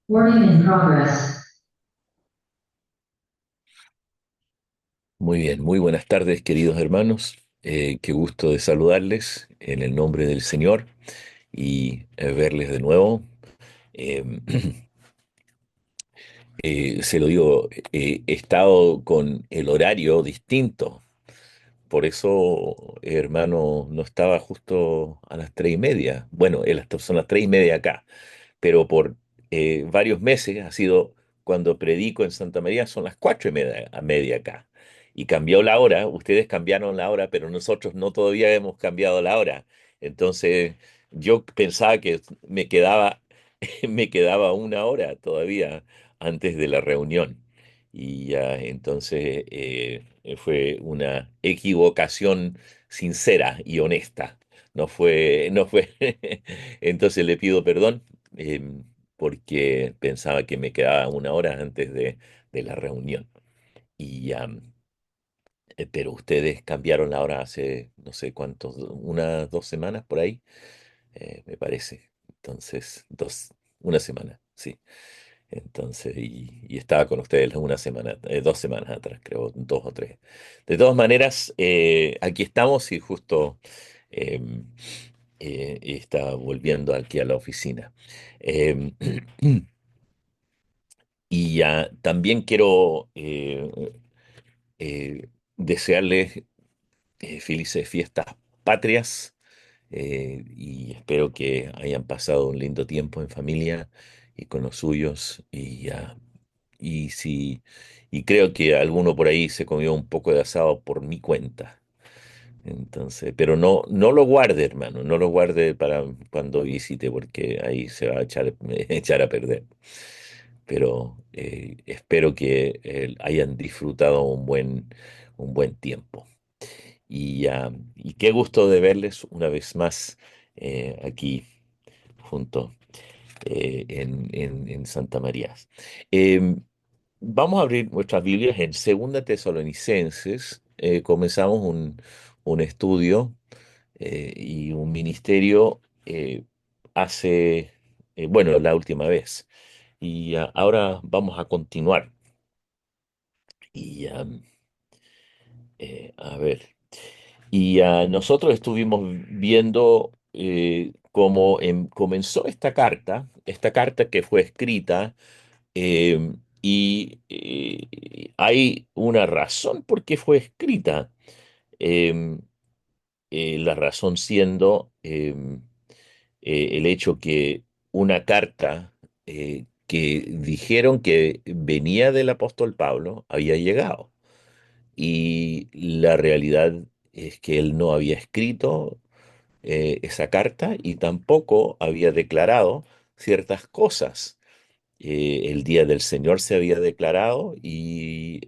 Recording in progress. Muy bien, muy buenas tardes, queridos hermanos. Qué gusto de saludarles en el nombre del Señor y verles de nuevo. Eh, Se lo digo, he estado con el horario distinto, por eso, hermano, no estaba justo a las 3:30. Bueno, son las 3:30 acá, pero por varios meses ha sido cuando predico en Santa María, son las 4:30 acá. Y cambió la hora, ustedes cambiaron la hora, pero nosotros no todavía hemos cambiado la hora. Entonces, yo pensaba que me quedaba una hora todavía antes de la reunión. Y ya, entonces fue una equivocación sincera y honesta. No fue. Entonces le pido perdón porque pensaba que me quedaba una hora antes de la reunión. Y, pero ustedes cambiaron la hora hace no sé cuántos, unas 2 semanas por ahí, me parece. Entonces, una semana, sí. Entonces, y estaba con ustedes una semana, 2 semanas atrás, creo, dos o tres. De todas maneras, aquí estamos y justo em, está volviendo aquí a la oficina. Em, y también quiero desearles felices fiestas patrias y espero que hayan pasado un lindo tiempo en familia y con los suyos y si y creo que alguno por ahí se comió un poco de asado por mi cuenta. Entonces, pero no lo guarde, hermano, no lo guarde para cuando visite porque ahí se va a echar a perder. Pero espero que hayan disfrutado un buen tiempo. Y qué gusto de verles una vez más aquí junto en Santa María. Em, Vamos a abrir nuestras Biblias en Segunda Tesalonicenses. Comenzamos un estudio y un ministerio bueno, la última vez. Y ahora vamos a continuar. Y a ver. Y nosotros estuvimos viendo cómo comenzó esta carta que fue escrita, y hay una razón por qué fue escrita. Eh, la razón siendo el hecho que una carta que dijeron que venía del apóstol Pablo había llegado. Y la realidad es que él no había escrito esa carta y tampoco había declarado ciertas cosas. El día del Señor se había declarado y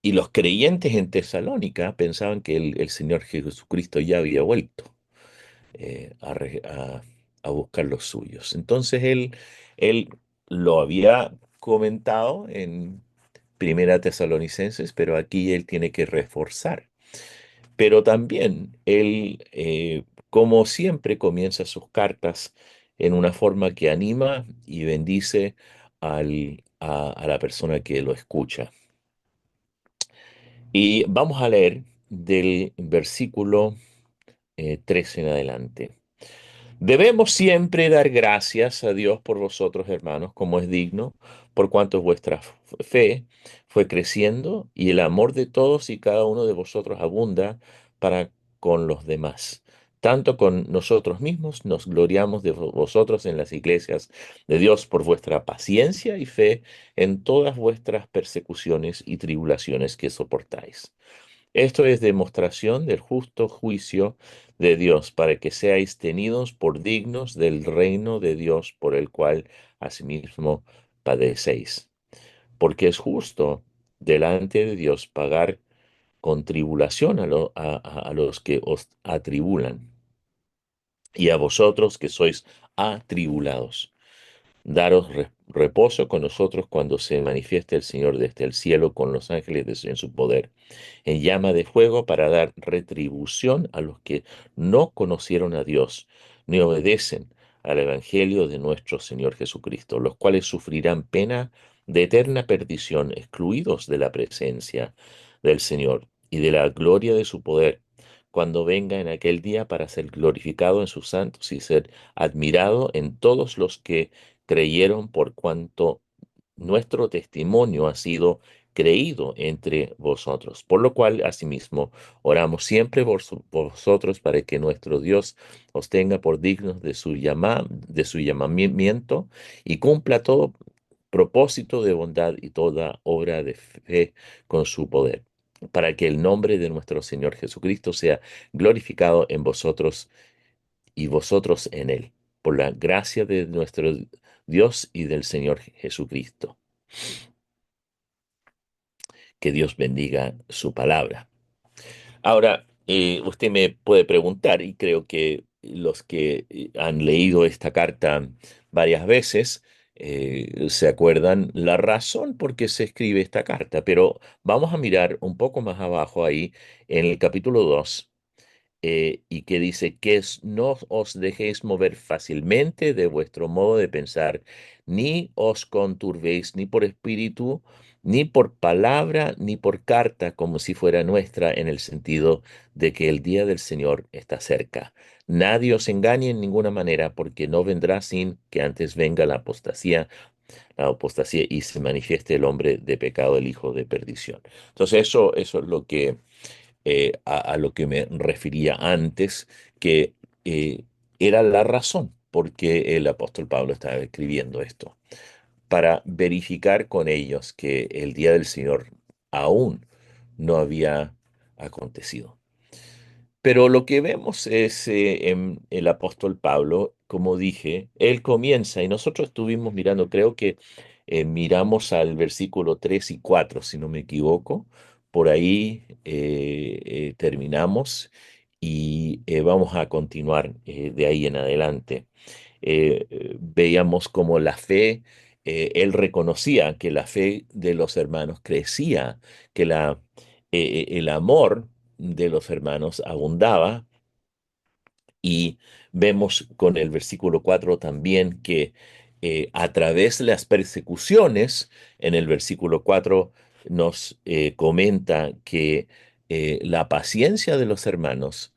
los creyentes en Tesalónica pensaban que el Señor Jesucristo ya había vuelto a buscar los suyos. Entonces él lo había comentado en Primera Tesalonicenses, pero aquí él tiene que reforzar. Pero también él, como siempre, comienza sus cartas en una forma que anima y bendice a la persona que lo escucha. Y vamos a leer del versículo 13 en adelante. Debemos siempre dar gracias a Dios por vosotros, hermanos, como es digno, por cuanto vuestra fe fue creciendo y el amor de todos y cada uno de vosotros abunda para con los demás. Tanto con nosotros mismos nos gloriamos de vosotros en las iglesias de Dios por vuestra paciencia y fe en todas vuestras persecuciones y tribulaciones que soportáis. Esto es demostración del justo juicio de Dios, para que seáis tenidos por dignos del reino de Dios por el cual asimismo padecéis. Porque es justo delante de Dios pagar con tribulación a los que os atribulan, y a vosotros que sois atribulados. Daros reposo con nosotros cuando se manifieste el Señor desde el cielo con los ángeles en su poder en llama de fuego para dar retribución a los que no conocieron a Dios, ni obedecen al Evangelio de nuestro Señor Jesucristo, los cuales sufrirán pena de eterna perdición, excluidos de la presencia del Señor y de la gloria de su poder, cuando venga en aquel día para ser glorificado en sus santos y ser admirado en todos los que creyeron por cuanto nuestro testimonio ha sido creído entre vosotros. Por lo cual, asimismo, oramos siempre por vosotros para que nuestro Dios os tenga por dignos de su llamamiento y cumpla todo propósito de bondad y toda obra de fe con su poder, para que el nombre de nuestro Señor Jesucristo sea glorificado en vosotros y vosotros en él, por la gracia de nuestro Dios y del Señor Jesucristo. Que Dios bendiga su palabra. Ahora, usted me puede preguntar, y creo que los que han leído esta carta varias veces se acuerdan la razón por qué se escribe esta carta, pero vamos a mirar un poco más abajo ahí en el capítulo 2 y que dice que no os dejéis mover fácilmente de vuestro modo de pensar, ni os conturbéis ni por espíritu, ni por palabra, ni por carta, como si fuera nuestra, en el sentido de que el día del Señor está cerca. Nadie os engañe en ninguna manera, porque no vendrá sin que antes venga la apostasía y se manifieste el hombre de pecado, el hijo de perdición. Entonces eso es lo que a lo que me refería antes, que era la razón por qué el apóstol Pablo estaba escribiendo esto, para verificar con ellos que el día del Señor aún no había acontecido. Pero lo que vemos es en el apóstol Pablo, como dije, él comienza y nosotros estuvimos mirando, creo que miramos al versículo 3 y 4 si no me equivoco, por ahí terminamos y vamos a continuar de ahí en adelante. Veíamos como la fe, él reconocía que la fe de los hermanos crecía, que el amor de los hermanos abundaba y vemos con el versículo 4 también que a través de las persecuciones, en el versículo 4 nos comenta que la paciencia de los hermanos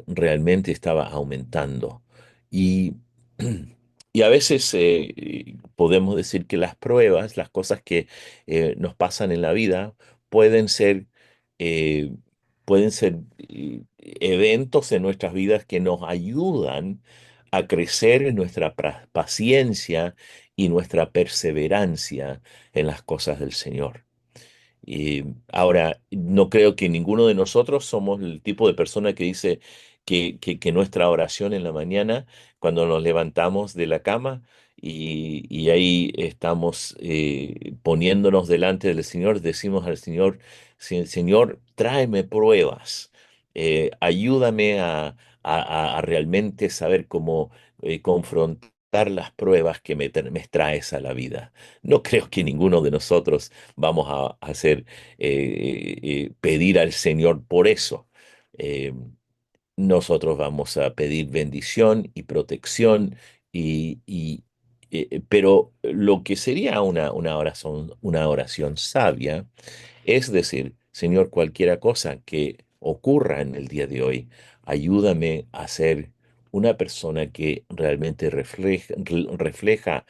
realmente estaba aumentando. Y, y a veces podemos decir que las pruebas, las cosas que nos pasan en la vida, pueden ser... eh, pueden ser eventos en nuestras vidas que nos ayudan a crecer en nuestra paciencia y nuestra perseverancia en las cosas del Señor. Y ahora, no creo que ninguno de nosotros somos el tipo de persona que dice que nuestra oración en la mañana, cuando nos levantamos de la cama y ahí estamos poniéndonos delante del Señor, decimos al Señor, Señor, tráeme pruebas, ayúdame a realmente saber cómo confrontar las pruebas que me traes a la vida. No creo que ninguno de nosotros vamos a hacer pedir al Señor por eso. Eh, Nosotros vamos a pedir bendición y protección pero lo que sería una oración sabia es decir, Señor, cualquiera cosa que ocurra en el día de hoy, ayúdame a ser una persona que realmente refleja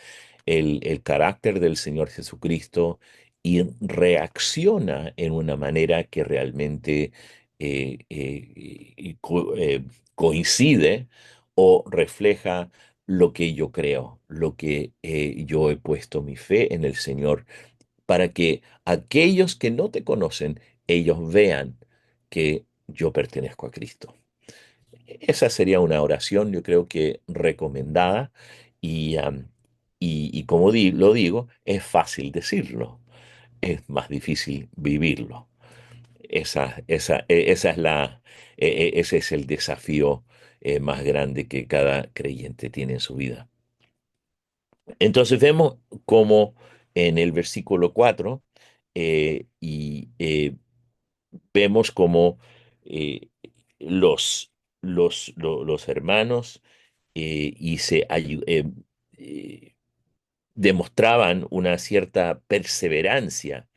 el carácter del Señor Jesucristo y reacciona en una manera que realmente coincide o refleja lo que yo creo, lo que yo he puesto mi fe en el Señor para que aquellos que no te conocen, ellos vean que yo pertenezco a Cristo. Esa sería una oración, yo creo que recomendada y como lo digo, es fácil decirlo, es más difícil vivirlo. Esa es ese es el desafío más grande que cada creyente tiene en su vida. Entonces vemos como en el versículo 4 vemos como eh, los hermanos y eh, demostraban una cierta perseverancia.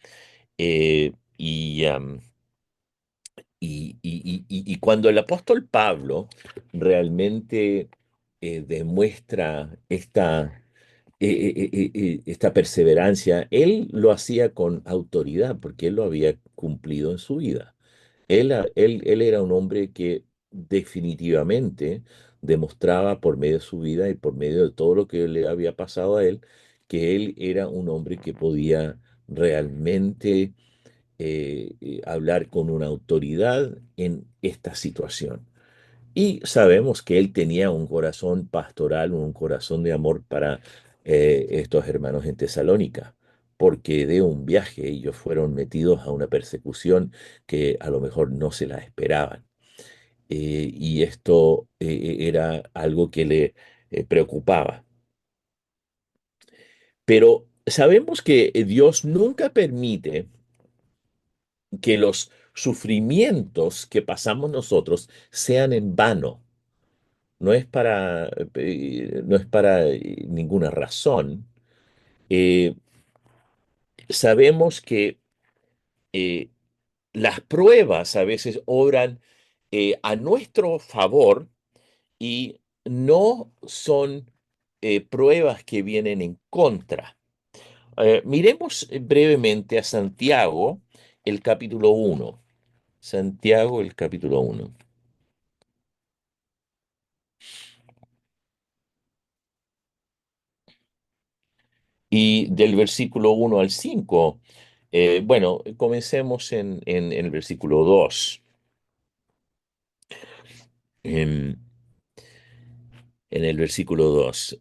Y cuando el apóstol Pablo realmente demuestra esta perseverancia, él lo hacía con autoridad porque él lo había cumplido en su vida. Él era un hombre que definitivamente demostraba por medio de su vida y por medio de todo lo que le había pasado a él, que él era un hombre que podía realmente hablar con una autoridad en esta situación. Y sabemos que él tenía un corazón pastoral, un corazón de amor para estos hermanos en Tesalónica, porque de un viaje ellos fueron metidos a una persecución que a lo mejor no se la esperaban. Y esto era algo que le preocupaba. Pero sabemos que Dios nunca permite que los sufrimientos que pasamos nosotros sean en vano. No es para ninguna razón. Eh, Sabemos que eh, las pruebas a veces obran a nuestro favor y no son pruebas que vienen en contra. Miremos brevemente a Santiago, el capítulo 1. Santiago, el capítulo 1. Y del versículo 1 al 5, bueno, comencemos en el versículo 2. Em, en el versículo 2,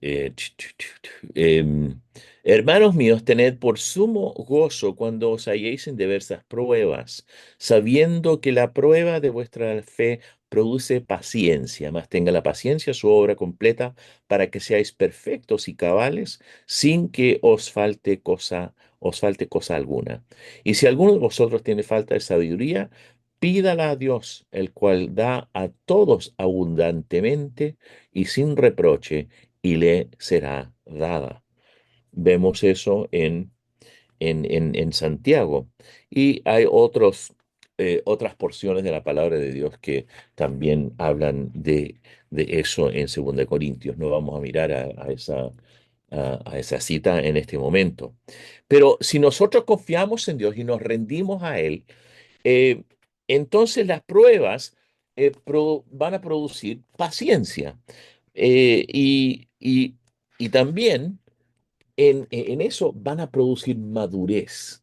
hermanos míos, tened por sumo gozo cuando os halléis en diversas pruebas, sabiendo que la prueba de vuestra fe produce paciencia, mas tenga la paciencia su obra completa para que seáis perfectos y cabales sin que os falte cosa alguna. Y si alguno de vosotros tiene falta de sabiduría, pídala a Dios, el cual da a todos abundantemente y sin reproche, y le será dada. Vemos eso en Santiago. Y hay otras porciones de la palabra de Dios que también hablan de eso en 2 Corintios. No vamos a mirar a esa cita en este momento. Pero si nosotros confiamos en Dios y nos rendimos a Él, eh, entonces las pruebas van a producir paciencia. Y también en eso van a producir madurez.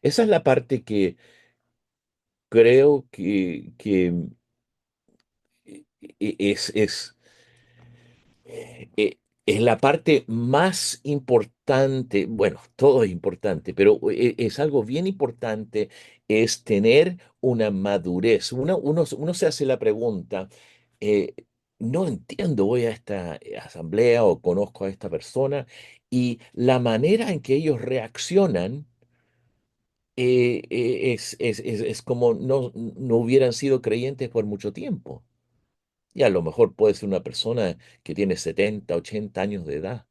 Esa es la parte que creo que eh, es la parte más importante. Bueno, todo es importante, pero es algo bien importante, es tener una madurez. Uno se hace la pregunta, eh, no entiendo, voy a esta asamblea o conozco a esta persona y la manera en que ellos reaccionan es como no hubieran sido creyentes por mucho tiempo. Y a lo mejor puede ser una persona que tiene 70, 80 años de edad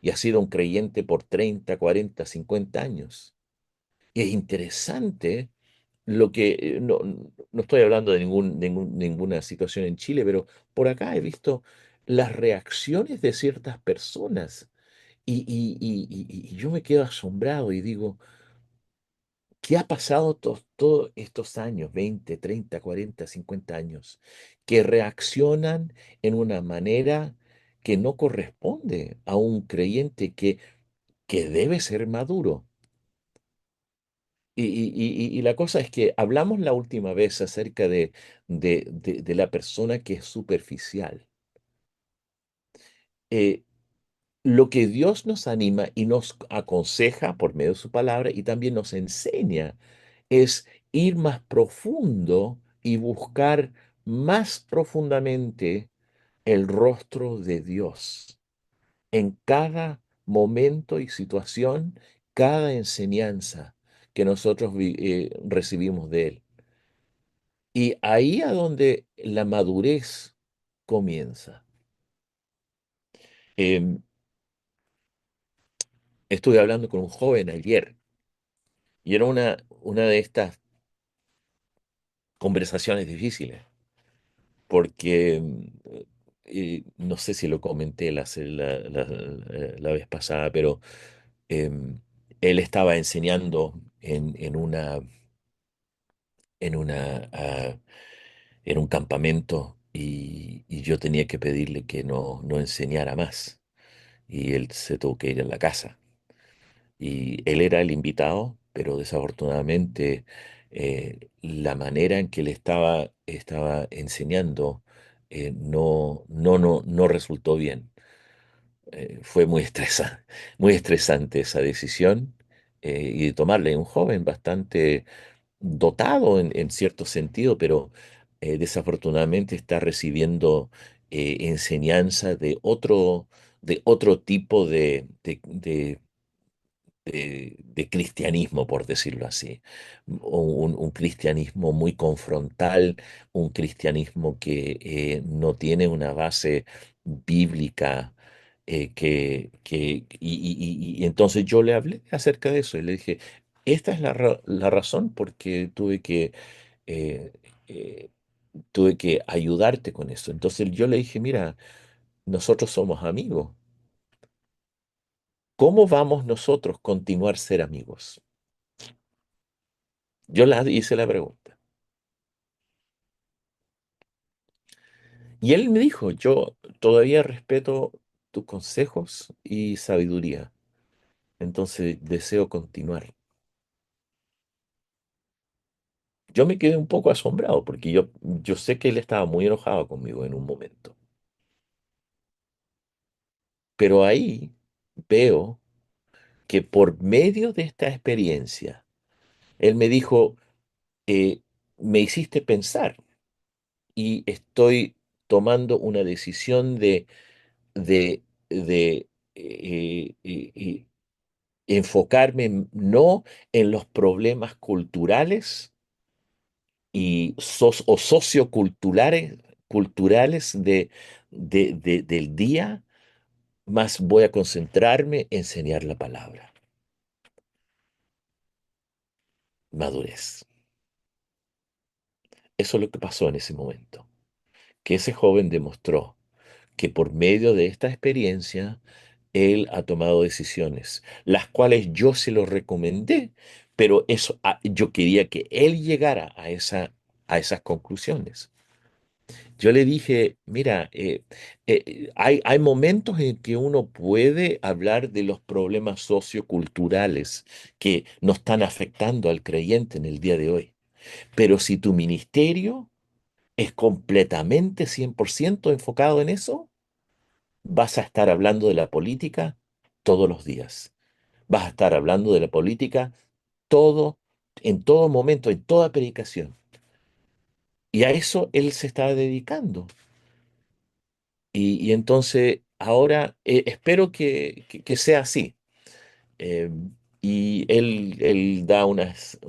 y ha sido un creyente por 30, 40, 50 años. Y es interesante lo que, no estoy hablando de ninguna situación en Chile, pero por acá he visto las reacciones de ciertas personas y yo me quedo asombrado y digo, ¿qué ha pasado todos estos años, 20, 30, 40, 50 años, que reaccionan en una manera que no corresponde a un creyente que debe ser maduro? Y la cosa es que hablamos la última vez acerca de la persona que es superficial. Eh, lo que Dios nos anima y nos aconseja por medio de su palabra y también nos enseña es ir más profundo y buscar más profundamente el rostro de Dios en cada momento y situación, cada enseñanza que nosotros recibimos de Él. Y ahí a donde la madurez comienza. Em, Estuve hablando con un joven ayer y era una de estas conversaciones difíciles, porque no sé si lo comenté la vez pasada, pero em, él estaba enseñando en una, en un campamento y yo tenía que pedirle que no enseñara más y él se tuvo que ir a la casa. Y él era el invitado, pero desafortunadamente la manera en que él estaba enseñando no resultó bien. Fue muy estresante esa decisión y de tomarle un joven bastante dotado en cierto sentido, pero desafortunadamente está recibiendo enseñanza de otro tipo de cristianismo, por decirlo así. Un cristianismo muy confrontal, un cristianismo que no tiene una base bíblica. Y entonces yo le hablé acerca de eso y le dije, esta es la razón porque eh, eh, tuve que ayudarte con eso. Entonces yo le dije, mira, nosotros somos amigos. ¿Cómo vamos nosotros a continuar ser amigos? Yo le hice la pregunta. Y él me dijo, yo todavía respeto tus consejos y sabiduría. Entonces deseo continuar. Yo me quedé un poco asombrado porque yo sé que él estaba muy enojado conmigo en un momento. Pero ahí veo que por medio de esta experiencia, él me dijo, eh, me hiciste pensar y estoy tomando una decisión de enfocarme no en los problemas culturales o culturales del día, más voy a concentrarme en enseñar la palabra. Madurez. Eso es lo que pasó en ese momento. Que ese joven demostró que por medio de esta experiencia, él ha tomado decisiones, las cuales yo se lo recomendé, pero yo quería que él llegara a esas conclusiones. Yo le dije, mira, hay momentos en que uno puede hablar de los problemas socioculturales que nos están afectando al creyente en el día de hoy, pero si tu ministerio es completamente 100% enfocado en eso, vas a estar hablando de la política todos los días. Vas a estar hablando de la política todo, en todo momento, en toda predicación. Y a eso él se está dedicando. Y entonces ahora espero que sea así. Eh, y él da unas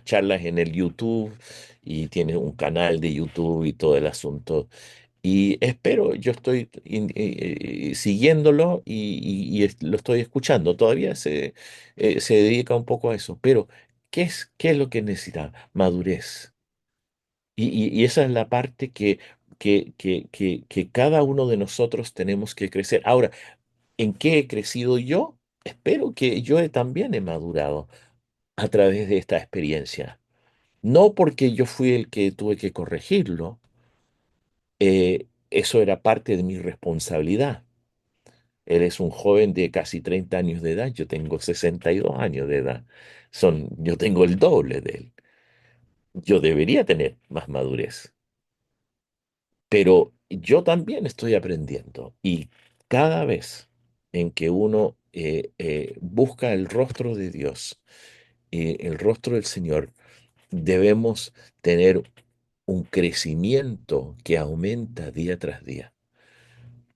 charlas en el YouTube y tiene un canal de YouTube y todo el asunto. Y espero, yo estoy siguiéndolo lo estoy escuchando. Todavía se dedica un poco a eso. Pero, qué es lo que necesita? Madurez. Y esa es la parte que cada uno de nosotros tenemos que crecer. Ahora, ¿en qué he crecido yo? Espero que también he madurado a través de esta experiencia. No porque yo fui el que tuve que corregirlo, eso era parte de mi responsabilidad. Él es un joven de casi 30 años de edad, yo tengo 62 años de edad. Yo tengo el doble de él. Yo debería tener más madurez. Pero yo también estoy aprendiendo y cada vez en que uno busca el rostro de Dios, el rostro del Señor, debemos tener un crecimiento que aumenta día tras día.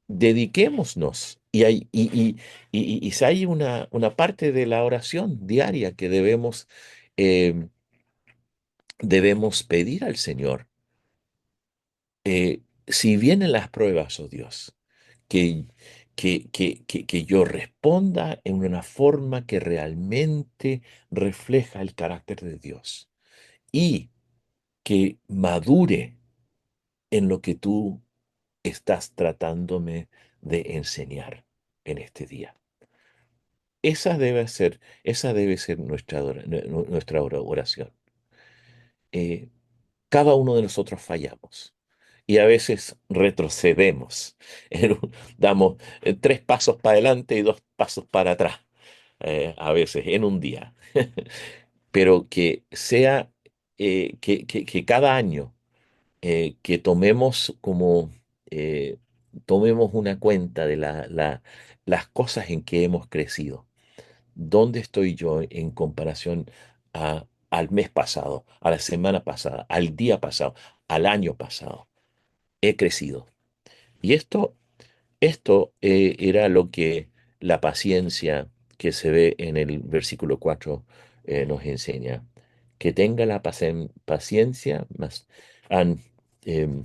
Dediquémonos y si hay una parte de la oración diaria que debemos eh, debemos pedir al Señor, si vienen las pruebas, oh Dios, que, que yo responda en una forma que realmente refleja el carácter de Dios y que madure en lo que tú estás tratándome de enseñar en este día. Esa debe ser nuestra oración. Eh, Cada uno de nosotros fallamos y a veces retrocedemos. Damos tres pasos para adelante y dos pasos para atrás, a veces en un día. Pero que sea que cada año que eh, tomemos una cuenta de las cosas en que hemos crecido. ¿Dónde estoy yo en comparación al mes pasado, a la semana pasada, al día pasado, al año pasado? He crecido. Y esto era lo que la paciencia que se ve en el versículo 4 nos enseña. Que tenga la paciencia más... an- em,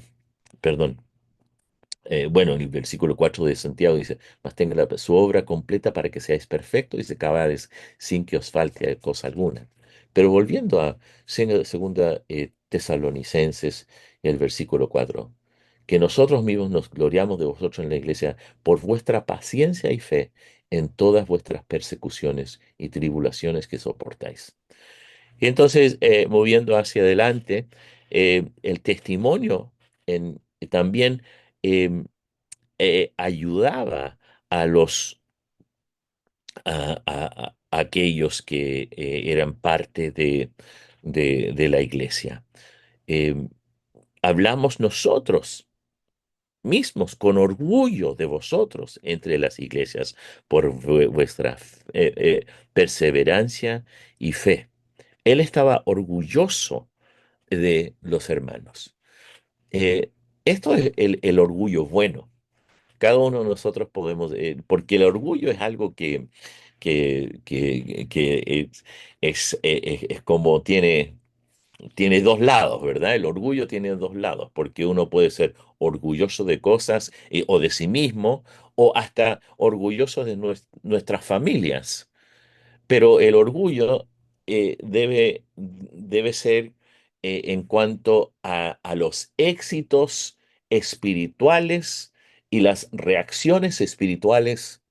perdón, bueno, en el versículo 4 de Santiago dice, mas tenga su obra completa para que seáis perfectos y se acabáis sin que os falte cosa alguna. Pero volviendo a segunda Tesalonicenses, el versículo 4, que nosotros mismos nos gloriamos de vosotros en la iglesia por vuestra paciencia y fe en todas vuestras persecuciones y tribulaciones que soportáis. Y entonces, moviendo hacia adelante, el testimonio también em, ayudaba a a aquellos que eran parte de la iglesia. Eh, Hablamos nosotros mismos con orgullo de vosotros entre las iglesias por vuestra perseverancia y fe. Él estaba orgulloso de los hermanos. Eh, Esto es el orgullo bueno. Cada uno de nosotros podemos, porque el orgullo es algo que es como tiene dos lados, ¿verdad? El orgullo tiene dos lados, porque uno puede ser orgulloso de cosas o de sí mismo, o hasta orgulloso de nuestras familias. Pero el orgullo debe ser en cuanto a los éxitos espirituales y las reacciones espirituales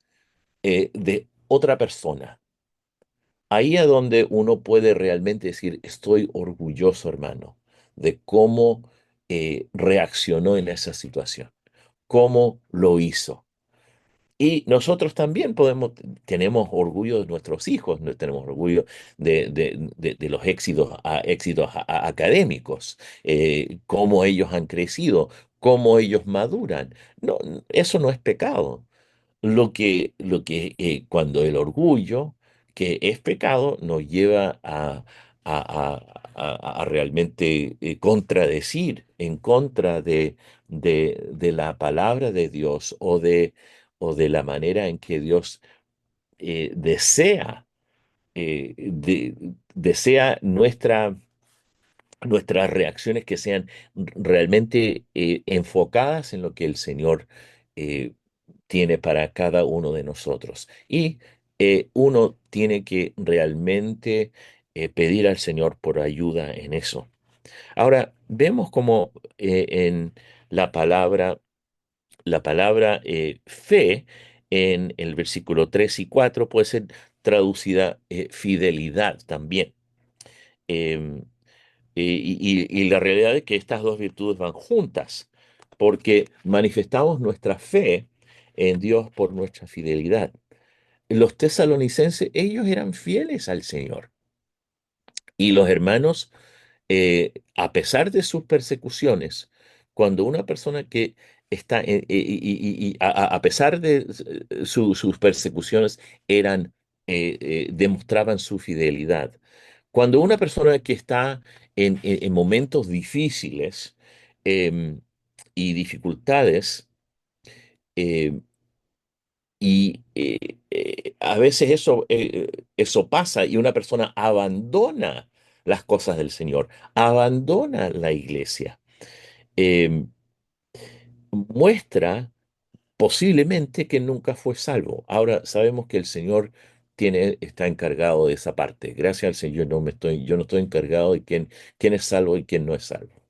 de otra persona. Ahí es donde uno puede realmente decir, estoy orgulloso, hermano, de cómo reaccionó en esa situación, cómo lo hizo. Y nosotros también tenemos orgullo de nuestros hijos, no tenemos orgullo de los éxitos académicos, cómo ellos han crecido, cómo ellos maduran. No, eso no es pecado. Cuando el orgullo, que es pecado, nos lleva a realmente contradecir en contra de la palabra de Dios o de la manera en que Dios desea nuestras reacciones que sean realmente enfocadas en lo que el Señor eh, tiene para cada uno de nosotros. Y uno tiene que realmente pedir al Señor por ayuda en eso. Ahora, vemos como en la palabra fe en el versículo 3 y 4 puede ser traducida fidelidad también. Em, y la realidad es que estas dos virtudes van juntas, porque manifestamos nuestra fe en Dios por nuestra fidelidad. Los tesalonicenses, ellos eran fieles al Señor. Y los hermanos, a pesar de sus persecuciones, cuando una persona que está, a pesar de sus persecuciones, demostraban su fidelidad. Cuando una persona que está en momentos difíciles em, y dificultades, em, a veces eso pasa y una persona abandona las cosas del Señor, abandona la iglesia, eh, muestra posiblemente que nunca fue salvo. Ahora sabemos que el Señor está encargado de esa parte. Gracias al Señor yo no estoy encargado de quién es salvo y quién no es salvo.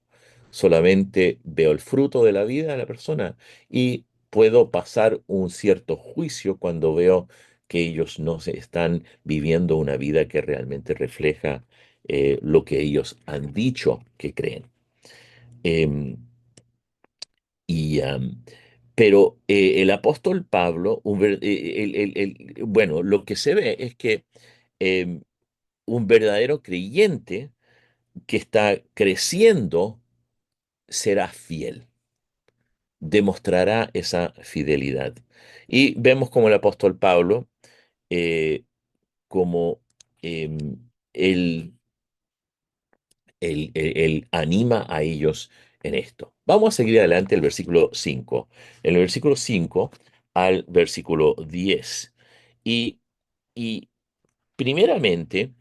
Solamente veo el fruto de la vida de la persona y puedo pasar un cierto juicio cuando veo que ellos no se están viviendo una vida que realmente refleja lo que ellos han dicho que creen. Em, y, pero el apóstol Pablo, bueno, lo que se ve es que em, un verdadero creyente que está creciendo será fiel, demostrará esa fidelidad. Y vemos como el apóstol Pablo, eh, como em, él, él anima a ellos en esto. Vamos a seguir adelante el versículo 5. En el versículo 5 al versículo 10. Y, y primeramente,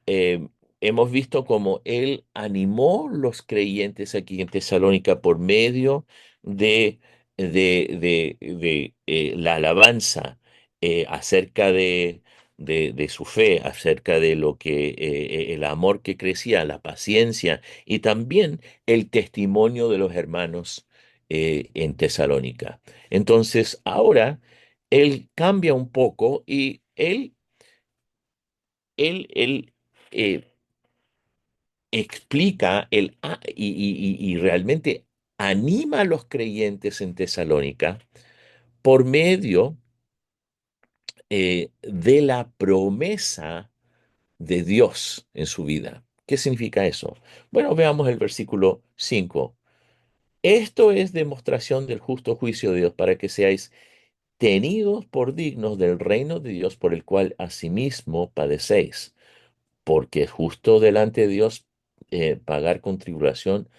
eh, hemos visto cómo él animó los creyentes aquí en Tesalónica por medio de la alabanza acerca de su fe, acerca de lo que el amor que crecía, la paciencia y también el testimonio de los hermanos en Tesalónica. Entonces, ahora él cambia un poco y él explica y realmente anima a los creyentes en Tesalónica por medio de la promesa de Dios en su vida. ¿Qué significa eso? Bueno, veamos el versículo 5. Esto es demostración del justo juicio de Dios para que seáis tenidos por dignos del reino de Dios por el cual asimismo padecéis, porque es justo delante de Dios pagar con tribulación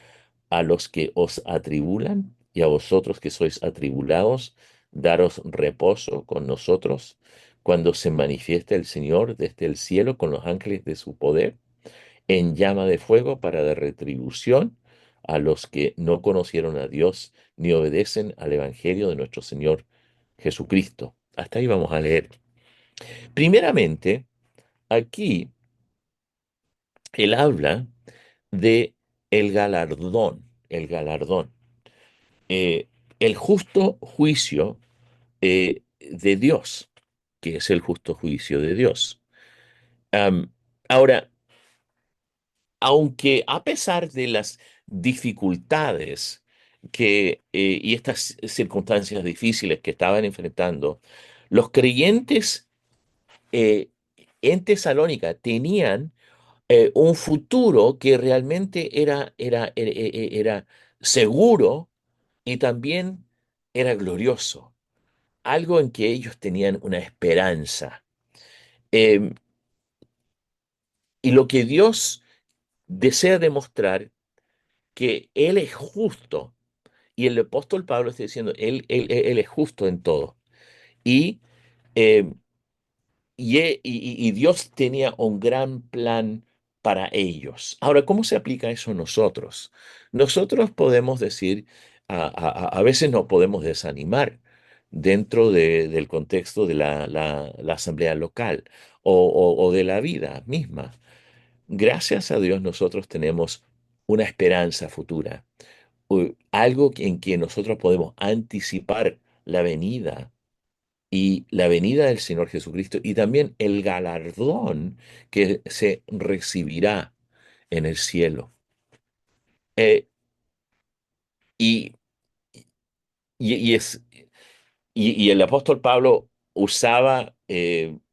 a los que os atribulan y a vosotros que sois atribulados, daros reposo con nosotros cuando se manifieste el Señor desde el cielo con los ángeles de su poder en llama de fuego para dar retribución a los que no conocieron a Dios ni obedecen al Evangelio de nuestro Señor Jesucristo. Hasta ahí vamos a leer. Primeramente, aquí él habla de el galardón, el galardón. eh, el justo juicio de Dios, que es el justo juicio de Dios. Ahora, aunque a pesar de las dificultades y estas circunstancias difíciles que estaban enfrentando, los creyentes eh, en Tesalónica tenían un futuro que realmente era seguro y también era glorioso, algo en que ellos tenían una esperanza. Eh, y lo que Dios desea demostrar, que Él es justo, y el apóstol Pablo está diciendo, Él es justo en todo. Y eh, y Dios tenía un gran plan para ellos. Ahora, ¿cómo se aplica eso a nosotros? Nosotros podemos decir, a veces nos podemos desanimar dentro del contexto de la asamblea local o de la vida misma. Gracias a Dios nosotros tenemos una esperanza futura, algo en que nosotros podemos anticipar la venida y la venida del Señor Jesucristo y también el galardón que se recibirá en el cielo. Eh, y, y es, y el apóstol Pablo usaba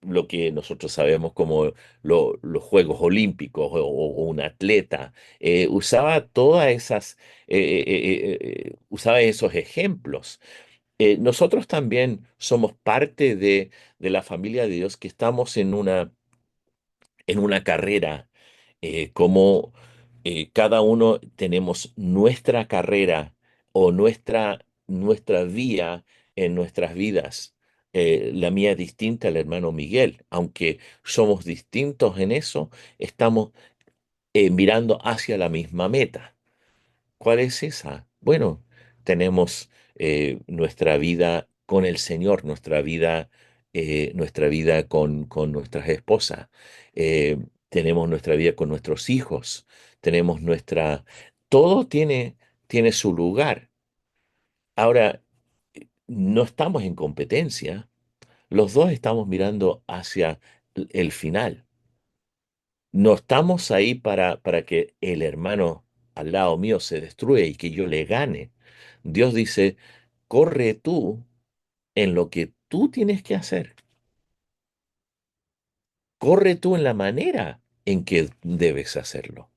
lo que nosotros sabemos como los Juegos Olímpicos o un atleta. Usaba todas esas, usaba esos ejemplos. Nosotros también somos parte de la familia de Dios que estamos en una carrera, como cada uno tenemos nuestra carrera o nuestra vía en nuestras vidas. La mía es distinta al hermano Miguel, aunque somos distintos en eso, estamos mirando hacia la misma meta. ¿Cuál es esa? Bueno, tenemos nuestra vida con el Señor, nuestra vida con nuestras esposas, eh, tenemos nuestra vida con nuestros hijos, tenemos nuestra... Todo tiene su lugar. Ahora, no estamos en competencia, los dos estamos mirando hacia el final. No estamos ahí para que el hermano al lado mío se destruya y que yo le gane. Dios dice, corre tú en lo que tú tienes que hacer. Corre tú en la manera en que debes hacerlo.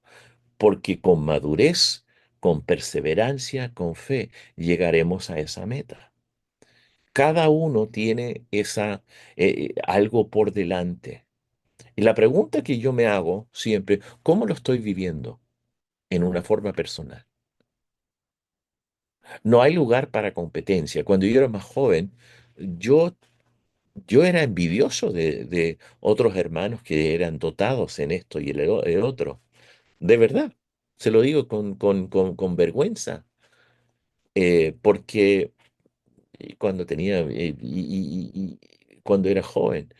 Porque con madurez, con perseverancia, con fe, llegaremos a esa meta. Cada uno tiene algo por delante. Y la pregunta que yo me hago siempre, ¿cómo lo estoy viviendo en una forma personal? No hay lugar para competencia. Cuando yo era más joven, yo, yo era envidioso de otros hermanos que eran dotados en esto y el otro. De verdad, se lo digo con vergüenza, porque cuando tenía, cuando era joven,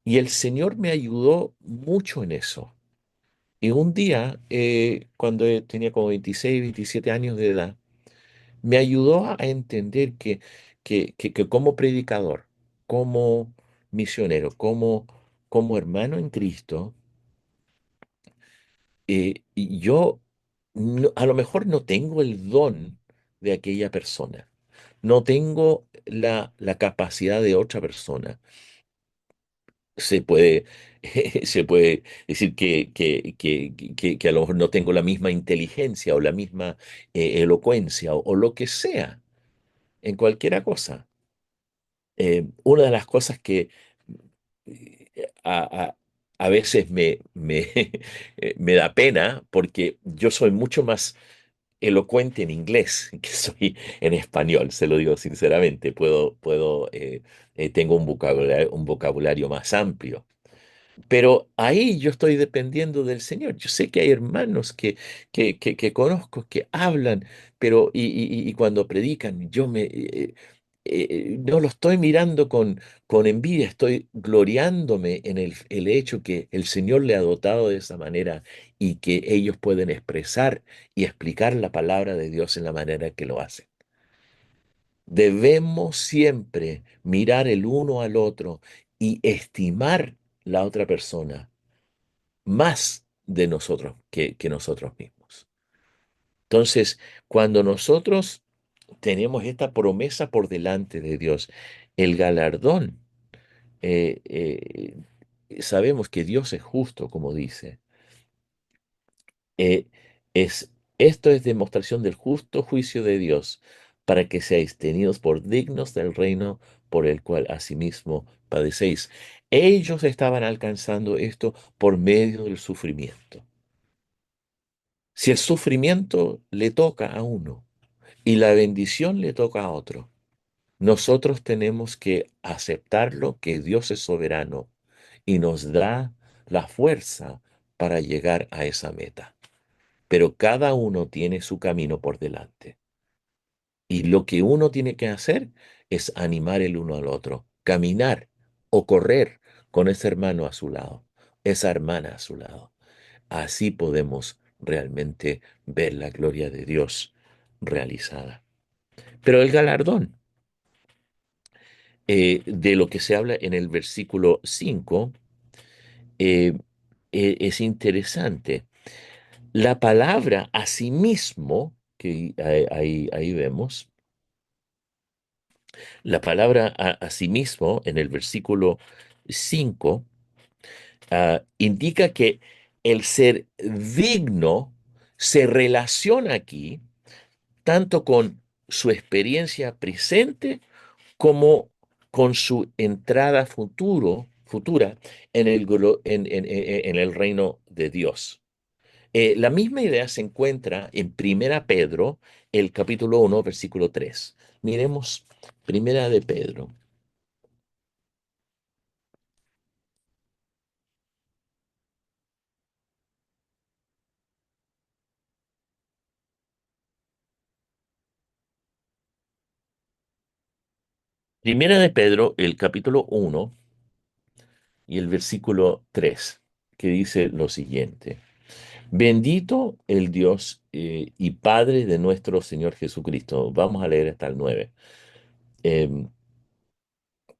y el Señor me ayudó mucho en eso. Y un día, cuando tenía como 26, 27 años de edad, me ayudó a entender que como predicador, como misionero, como hermano en Cristo, y yo a lo mejor no tengo el don de aquella persona, no tengo la capacidad de otra persona. Se puede, se puede decir que a lo mejor no tengo la misma inteligencia o la misma elocuencia o lo que sea en cualquiera cosa. Una de las cosas que a, a- a veces me da pena, porque yo soy mucho más elocuente en inglés que soy en español, se lo digo sinceramente, tengo un vocabulario más amplio. Pero ahí yo estoy dependiendo del Señor. Yo sé que hay hermanos que conozco que hablan, pero y cuando predican, no lo estoy mirando con envidia, estoy gloriándome en el hecho que el Señor le ha dotado de esa manera y que ellos pueden expresar y explicar la palabra de Dios en la manera que lo hacen. Debemos siempre mirar el uno al otro y estimar la otra persona más de nosotros que nosotros mismos. Entonces, cuando nosotros tenemos esta promesa por delante de Dios, el galardón, sabemos que Dios es justo, como dice. Eh, Esto es demostración del justo juicio de Dios, para que seáis tenidos por dignos del reino por el cual asimismo padecéis. Ellos estaban alcanzando esto por medio del sufrimiento. Si el sufrimiento le toca a uno y la bendición le toca a otro, nosotros tenemos que aceptarlo, que Dios es soberano y nos da la fuerza para llegar a esa meta. Pero cada uno tiene su camino por delante. Y lo que uno tiene que hacer es animar el uno al otro, caminar o correr con ese hermano a su lado, esa hermana a su lado. Así podemos realmente ver la gloria de Dios realizada. Pero el galardón, de lo que se habla en el versículo 5, eh, es interesante. La palabra asimismo, que ahí vemos, la palabra asimismo en el versículo 5 indica que el ser digno se relaciona aquí tanto con su experiencia presente como con su entrada futura en en el reino de Dios. La misma idea se encuentra en Primera Pedro, el capítulo 1, versículo 3. Miremos Primera de Pedro. Primera de Pedro, el capítulo 1 y el versículo 3, que dice lo siguiente. Bendito el Dios y Padre de nuestro Señor Jesucristo. Vamos a leer hasta el 9. em,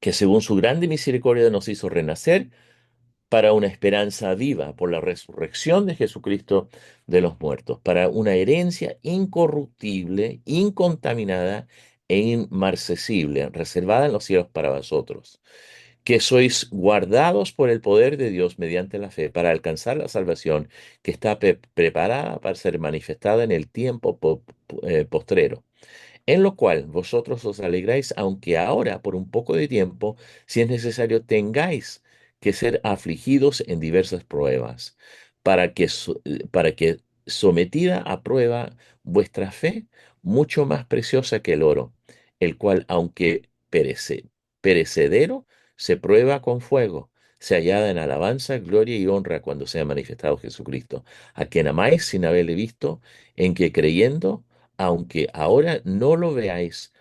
que según su grande misericordia nos hizo renacer para una esperanza viva por la resurrección de Jesucristo de los muertos, para una herencia incorruptible, incontaminada e inmarcesible, reservada en los cielos para vosotros, que sois guardados por el poder de Dios mediante la fe para alcanzar la salvación que está preparada para ser manifestada en el tiempo postrero, en lo cual vosotros os alegráis, aunque ahora, por un poco de tiempo, si es necesario, tengáis que ser afligidos en diversas pruebas, para que sometida a prueba vuestra fe, mucho más preciosa que el oro, el cual, aunque perecedero, se prueba con fuego, se hallada en alabanza, gloria y honra cuando sea manifestado Jesucristo, a quien amáis sin haberle visto, en que creyendo, aunque ahora no lo veáis,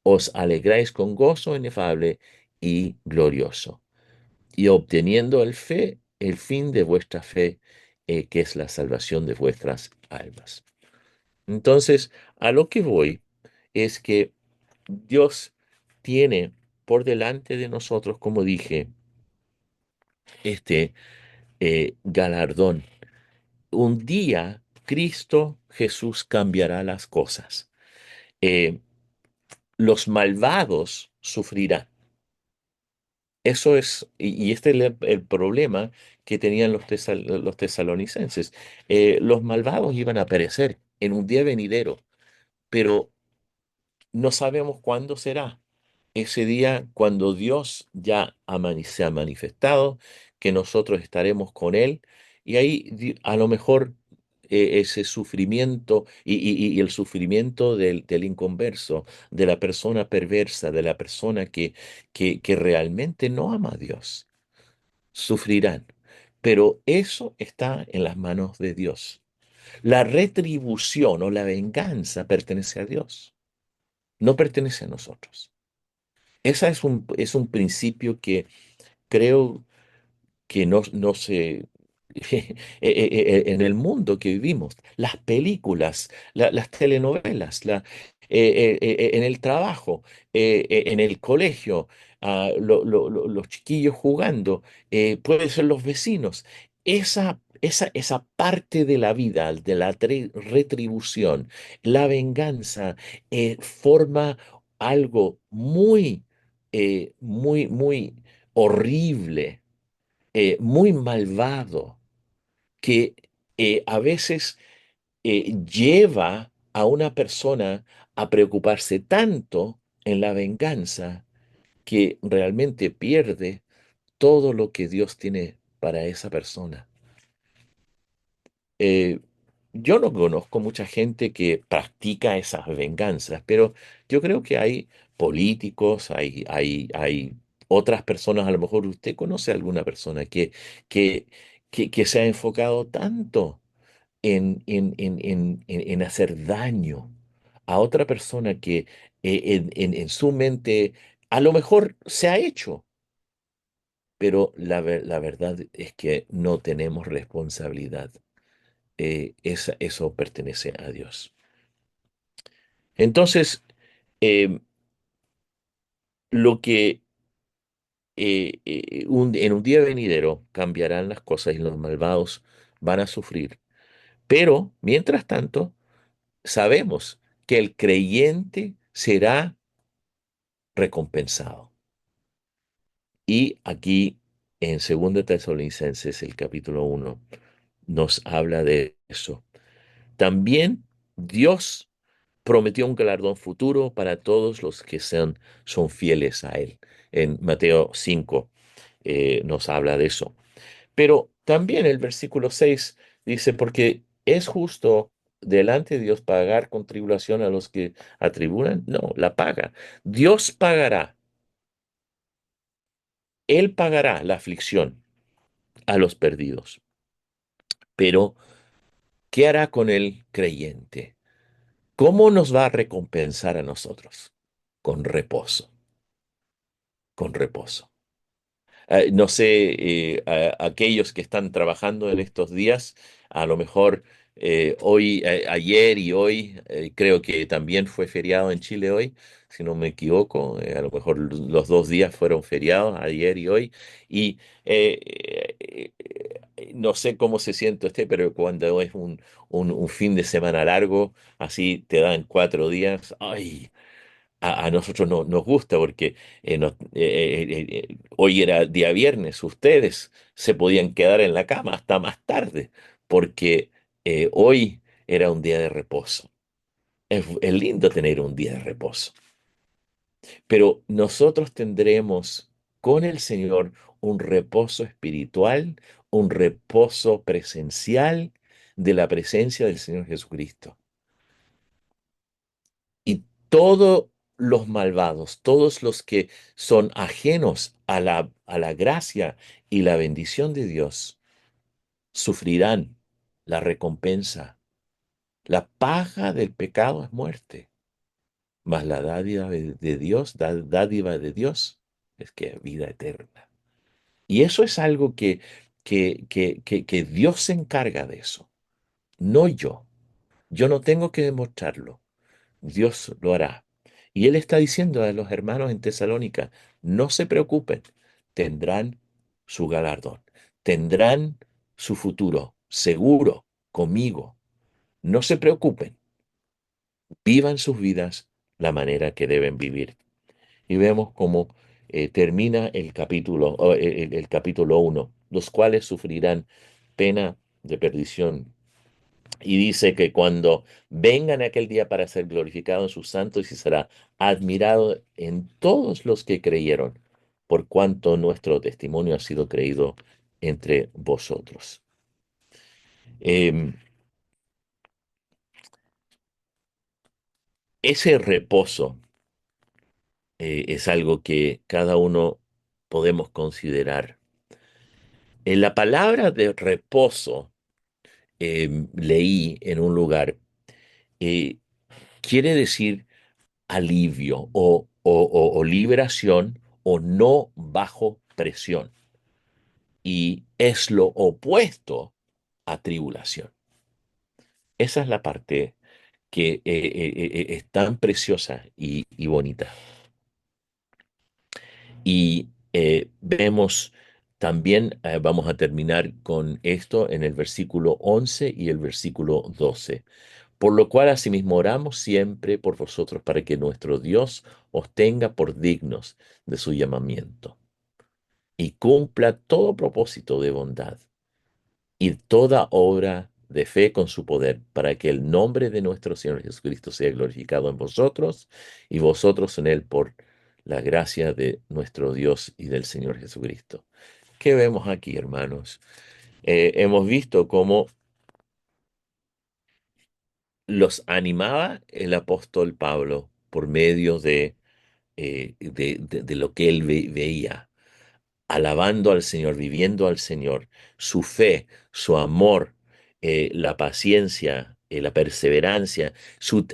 os alegráis con gozo inefable y glorioso, y obteniendo el fin de vuestra fe, que es la salvación de vuestras almas. Entonces, a lo que voy es que Dios tiene por delante de nosotros, como dije, este galardón. Un día Cristo Jesús cambiará las cosas. Eh, los malvados sufrirán. Eso es, y este es el problema que tenían los tesalonicenses. Los malvados iban a perecer en un día venidero, pero no sabemos cuándo será. Ese día cuando Dios ya se ha manifestado, que nosotros estaremos con Él, y ahí a lo mejor ese sufrimiento y el sufrimiento del inconverso, de la persona perversa, de la persona que realmente no ama a Dios, sufrirán. Pero eso está en las manos de Dios. La retribución o la venganza pertenece a Dios, no pertenece a nosotros. Ese es un principio que creo que no se... en el mundo que vivimos, las películas, las telenovelas, en el trabajo, en el colegio, los chiquillos jugando, puede ser los vecinos. Esa parte de la vida, de la retribución, la venganza, forma algo muy horrible, muy malvado, que a veces lleva a una persona a preocuparse tanto en la venganza que realmente pierde todo lo que Dios tiene para esa persona. Eh, yo no conozco mucha gente que practica esas venganzas, pero yo creo que hay políticos, hay otras personas, a lo mejor usted conoce a alguna persona que, que se ha enfocado tanto en hacer daño a otra persona que en su mente a lo mejor se ha hecho, pero la verdad es que no tenemos responsabilidad. Eso pertenece a Dios. Entonces, eh, lo que en un día venidero cambiarán las cosas y los malvados van a sufrir, pero mientras tanto, sabemos que el creyente será recompensado. Y aquí en 2 Tesalonicenses, el capítulo 1 nos habla de eso. También Dios prometió un galardón futuro para todos los que son fieles a Él. En Mateo 5 nos habla de eso. Pero también el versículo 6 dice, porque es justo delante de Dios pagar con tribulación a los que atribulan. No, la paga. Dios pagará. Él pagará la aflicción a los perdidos. Pero, ¿qué hará con el creyente? ¿Cómo nos va a recompensar a nosotros? Con reposo. con reposo. No sé, aquellos que están trabajando en estos días, a lo mejor hoy, ayer y hoy, creo que también fue feriado en Chile hoy, si no me equivoco, a lo mejor los dos días fueron feriados, ayer y hoy, y no sé cómo se siente usted, pero cuando es un fin de semana largo, así te dan 4 días, ¡ay! A nosotros no, nos gusta porque hoy era día viernes, ustedes se podían quedar en la cama hasta más tarde porque hoy era un día de reposo. Es lindo tener un día de reposo, pero nosotros tendremos con el Señor un reposo espiritual, un reposo presencial de la presencia del Señor Jesucristo. Y todos los malvados, todos los que son ajenos a la gracia y la bendición de Dios, sufrirán la recompensa. La paga del pecado es muerte, mas la dádiva de Dios, dádiva de Dios, es que vida eterna. Y eso es algo que Dios se encarga de eso, no yo. Yo no tengo que demostrarlo. Dios lo hará. Y él está diciendo a los hermanos en Tesalónica, no se preocupen, tendrán su galardón, tendrán su futuro seguro conmigo. No se preocupen, vivan sus vidas la manera que deben vivir. Y vemos cómo termina el capítulo, el capítulo 1, los cuales sufrirán pena de perdición. Y dice que cuando vengan aquel día para ser glorificado en sus santos y será admirado en todos los que creyeron, por cuanto nuestro testimonio ha sido creído entre vosotros. Em, Ese reposo es algo que cada uno podemos considerar. En la palabra de reposo, leí en un lugar, eh, quiere decir alivio o liberación o no bajo presión. Y es lo opuesto a tribulación. Esa es la parte que es tan preciosa y bonita. Y vemos también, vamos a terminar con esto en el versículo 11 y el versículo 12. Por lo cual asimismo oramos siempre por vosotros para que nuestro Dios os tenga por dignos de su llamamiento y cumpla todo propósito de bondad y toda obra de fe con su poder, para que el nombre de nuestro Señor Jesucristo sea glorificado en vosotros y vosotros en él por la gracia de nuestro Dios y del Señor Jesucristo. ¿Qué vemos aquí, hermanos? Hemos visto cómo los animaba el apóstol Pablo por medio de lo que él veía, alabando al Señor, viviendo al Señor, su fe, su amor, la paciencia, la perseverancia,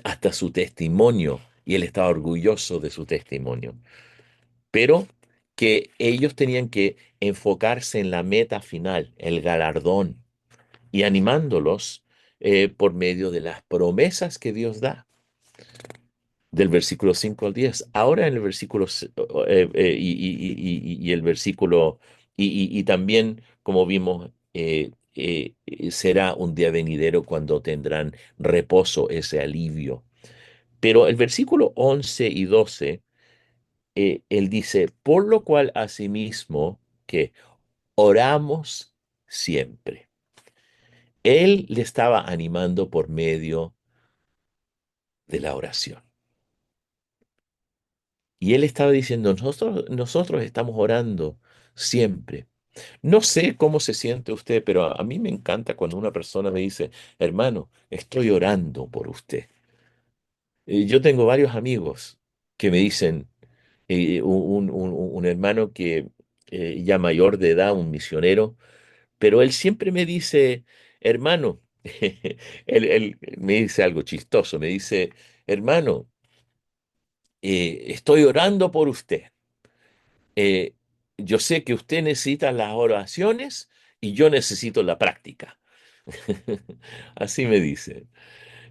hasta su testimonio, y él estaba orgulloso de su testimonio. Pero que ellos tenían que enfocarse en la meta final, el galardón, y animándolos por medio de las promesas que Dios da del versículo 5 al 10. Ahora en el versículo y el versículo, y también, como vimos, será un día venidero cuando tendrán reposo, ese alivio. Pero el versículo 11 y 12, él dice, por lo cual asimismo que oramos siempre. Él le estaba animando por medio de la oración. Y él estaba diciendo, nosotros estamos orando siempre. No sé cómo se siente usted, pero a mí me encanta cuando una persona me dice, hermano, estoy orando por usted. Yo tengo varios amigos que me dicen, un hermano que ya mayor de edad, un misionero, pero él siempre me dice, hermano, él me dice algo chistoso, me dice, hermano, estoy orando por usted. eh, yo sé que usted necesita las oraciones y yo necesito la práctica. Así me dice.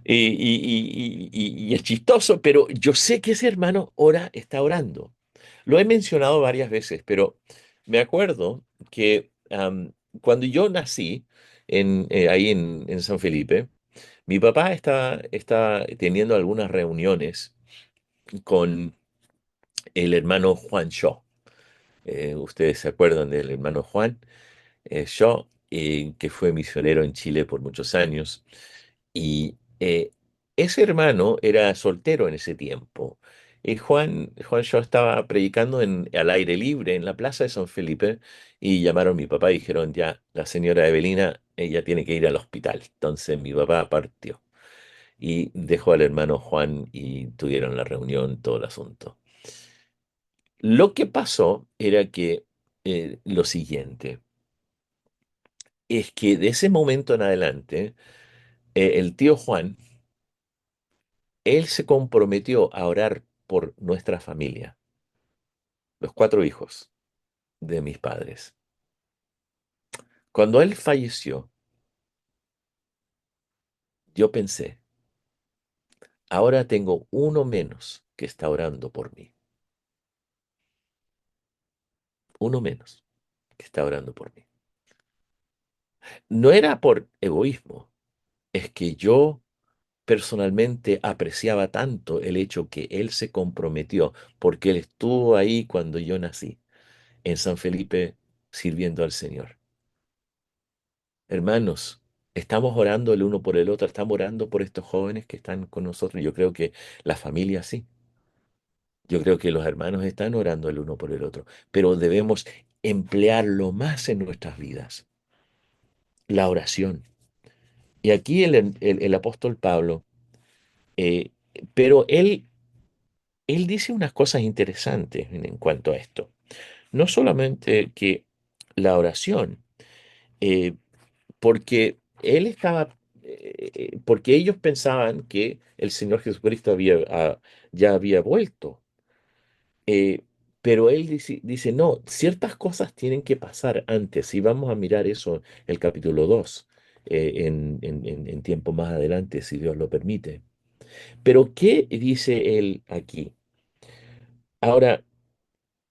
Y es chistoso, pero yo sé que ese hermano está orando. Lo he mencionado varias veces, pero me acuerdo que cuando yo nací ahí en San Felipe, mi papá estaba teniendo algunas reuniones con el hermano Juan Shaw. Ustedes se acuerdan del hermano Juan Shaw, que fue misionero en Chile por muchos años. Y ese hermano era soltero en ese tiempo. Y Juan Shaw estaba predicando al aire libre en la plaza de San Felipe y llamaron a mi papá y dijeron, ya, la señora Evelina, ella tiene que ir al hospital. Entonces mi papá partió y dejó al hermano Juan y tuvieron la reunión, todo el asunto. Lo que pasó era que lo siguiente, es que de ese momento en adelante, el tío Juan, él se comprometió a orar por nuestra familia, los cuatro hijos de mis padres. Cuando él falleció, yo pensé, ahora tengo uno menos que está orando por mí, uno menos que está orando por mí. No era por egoísmo, es que yo personalmente apreciaba tanto el hecho que él se comprometió, porque él estuvo ahí cuando yo nací, en San Felipe, sirviendo al Señor. Hermanos, estamos orando el uno por el otro, estamos orando por estos jóvenes que están con nosotros. Yo creo que la familia sí. Yo creo que los hermanos están orando el uno por el otro, pero debemos emplearlo más en nuestras vidas, la oración. Y aquí el apóstol Pablo, eh, pero él dice unas cosas interesantes en cuanto a esto. No solamente que la oración, eh, porque porque ellos pensaban que el Señor Jesucristo ya había vuelto. Eh, pero él dice, no, ciertas cosas tienen que pasar antes. Y vamos a mirar eso, el capítulo 2 en tiempo más adelante, si Dios lo permite. Pero, ¿qué dice él aquí? Ahora,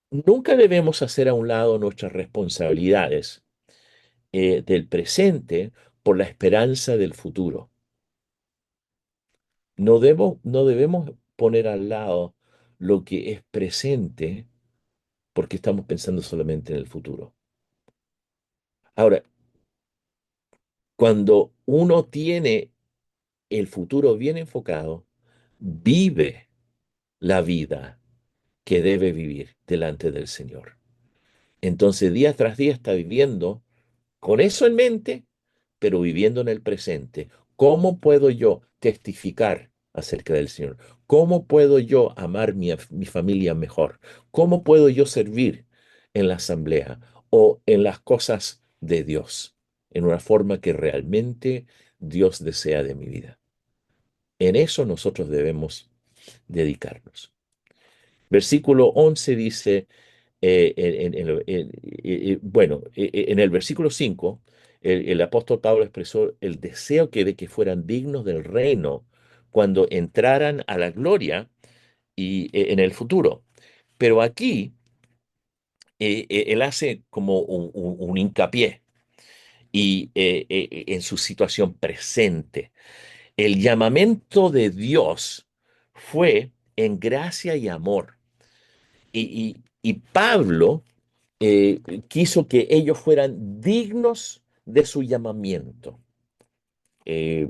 nunca debemos hacer a un lado nuestras responsabilidades del presente por la esperanza del futuro. No debemos poner al lado lo que es presente porque estamos pensando solamente en el futuro. Ahora, cuando uno tiene el futuro bien enfocado, vive la vida que debe vivir delante del Señor. Entonces, día tras día está viviendo con eso en mente, pero viviendo en el presente. ¿Cómo puedo yo testificar acerca del Señor? ¿Cómo puedo yo amar mi familia mejor? ¿Cómo puedo yo servir en la asamblea o en las cosas de Dios en una forma que realmente Dios desea de mi vida? En eso nosotros debemos dedicarnos. Versículo 11 dice, en el versículo 5, el apóstol Pablo expresó el deseo de que fueran dignos del reino cuando entraran a la gloria en el futuro. Pero aquí él hace como un hincapié en su situación presente. El llamamiento de Dios fue en gracia y amor. Y Pablo quiso que ellos fueran dignos de su llamamiento. Eh,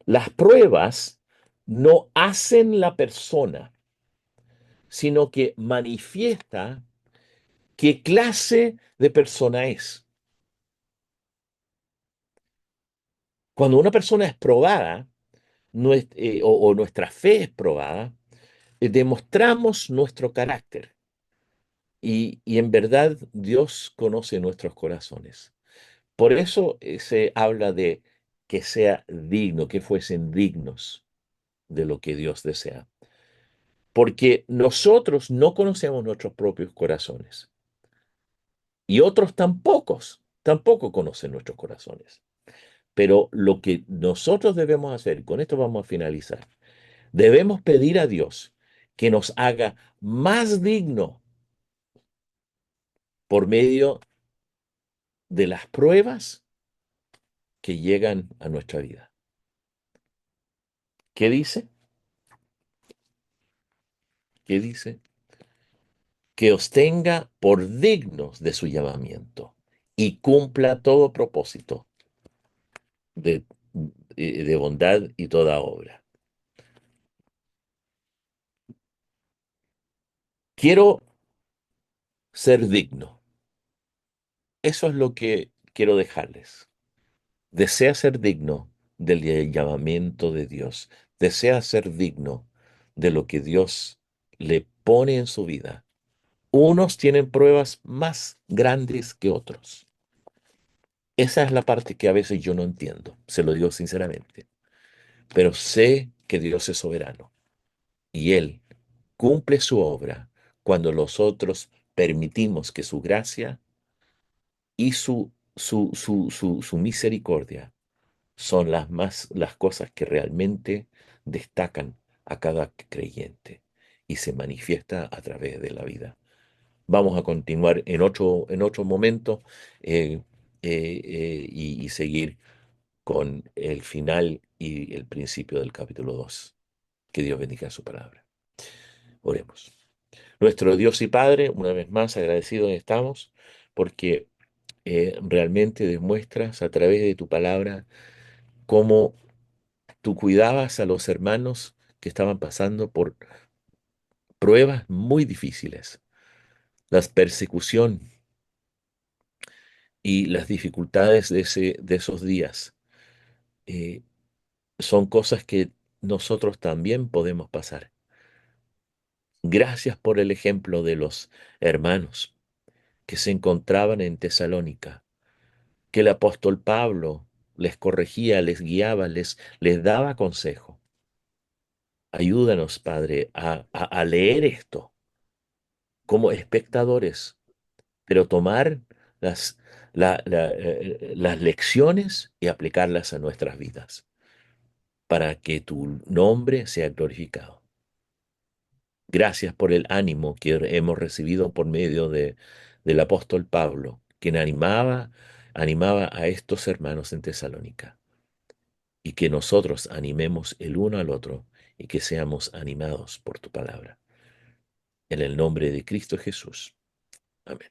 las pruebas no hacen la persona, sino que manifiesta qué clase de persona es. Cuando una persona es probada, o nuestra fe es probada, demostramos nuestro carácter. Y en verdad Dios conoce nuestros corazones. Por eso se habla de que sea digno, que fuesen dignos de lo que Dios desea. Porque nosotros no conocemos nuestros propios corazones. Y otros tampoco conocen nuestros corazones. Pero lo que nosotros debemos hacer, con esto vamos a finalizar, debemos pedir a Dios que nos haga más digno por medio de las pruebas que llegan a nuestra vida. ¿Qué dice? ¿Qué dice? Que os tenga por dignos de su llamamiento y cumpla todo propósito de, de bondad y toda obra. Quiero ser digno. Eso es lo que quiero dejarles. Desea ser digno del llamamiento de Dios. Desea ser digno de lo que Dios le pone en su vida. Unos tienen pruebas más grandes que otros. Esa es la parte que a veces yo no entiendo, se lo digo sinceramente. Pero sé que Dios es soberano y Él cumple su obra cuando nosotros permitimos que su gracia y su misericordia son las cosas que realmente destacan a cada creyente y se manifiesta a través de la vida. Vamos a continuar en otro momento y seguir con el final y el principio del capítulo 2. Que Dios bendiga su palabra. Oremos. Nuestro Dios y Padre, una vez más agradecidos estamos porque realmente demuestras a través de tu palabra cómo tú cuidabas a los hermanos que estaban pasando por pruebas muy difíciles. La persecución y las dificultades de esos días eh, son cosas que nosotros también podemos pasar. Gracias por el ejemplo de los hermanos que se encontraban en Tesalónica, que el apóstol Pablo les corregía, les guiaba, les daba consejo. Ayúdanos, Padre, a leer esto como espectadores, pero tomar las, las lecciones y aplicarlas a nuestras vidas para que tu nombre sea glorificado. Gracias por el ánimo que hemos recibido por medio del apóstol Pablo, quien animaba a estos hermanos en Tesalónica, y que nosotros animemos el uno al otro y que seamos animados por tu palabra. En el nombre de Cristo Jesús. Amén.